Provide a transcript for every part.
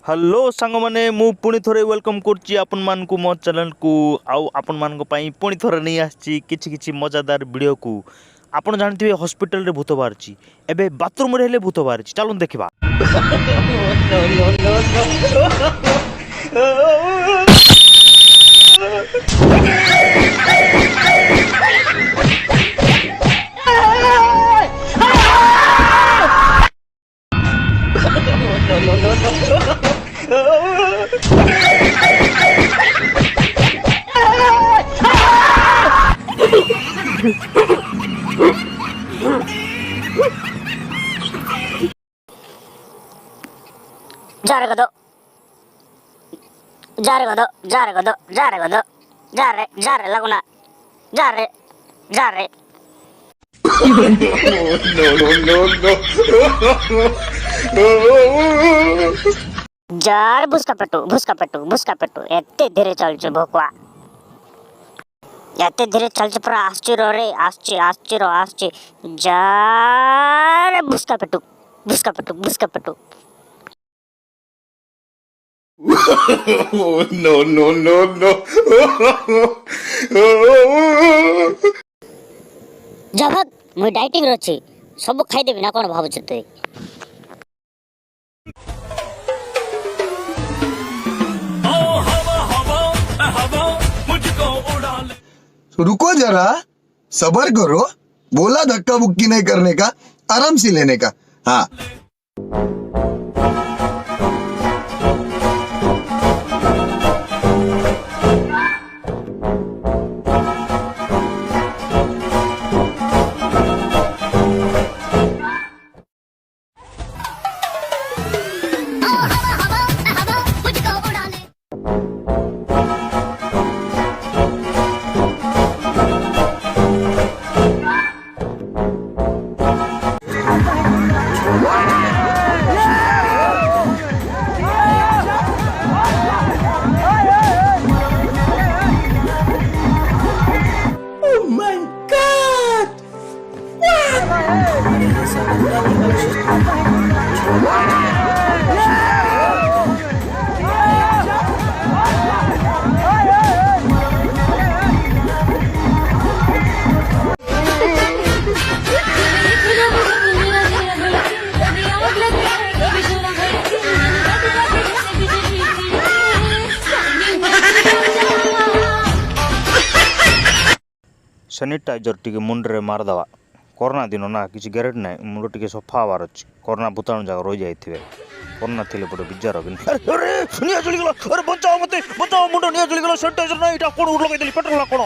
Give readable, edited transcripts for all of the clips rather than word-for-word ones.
Hello सांग मैंने मु पुणी थोड़े वेलकम करची आपण मान को मो चैनल को आउ आपण मान को पई पुणी थोड़े नहीं आछि किछि किछि मजादार वीडियो को आपण जानथिबे हॉस्पिटल रे भूत बाहरची एबे बाथरूम रे हेले भूत बाहरची चलून देखिबा। जा रे गधो जा रे गधो जा रे गधो जा रे गधो जा रे लगुना जा रे जार भुसका पेटू एते धीरे चलछु भोकवा एते धीरे चलछु पूरा आस्ची जार भुसका पेटू No. जा भाग मुई डाइटिंग रछि सब खाई देबी ना कोन भाबु तू रुको जरा सबर करो, बोला धक्का बुक्की नहीं करने का, आराम से लेने का। हाँ सैनिटाइजर टिके मुंडरे मारदवा कोरोना दिन ना किसी ग्यारंटी ना मुंड टिके सफा हबार अछि कोरोना भूताणु जाग रही जाइथिबे कोरोना थिले बड़ बिजार बिन अरे निया जली गेला अरे बचाओ मते बचाओ मुंड निया जली गेला सैनिटाइजर ना इटा कोन लगे देली पेट्रोल कोन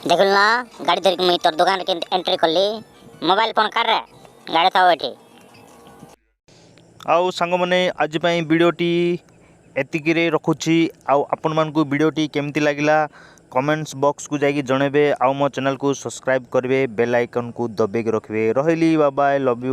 देखल ना गाड़ी धर मैं तोर दुकान के एंट्री करली मोबाइल फोन कर रे गाड़ी था एठी आउ सांग माने आज पई वीडियोटी एतिकी रे रखुची आउ आपण मान को वीडियोटी केमती लागिला कमेंट्स बॉक्स को जाई जणेबे आउ मो चैनल को सब्सक्राइब करबे बेल आइकन को दबे के रखबे रहली बाय बाय लव यू।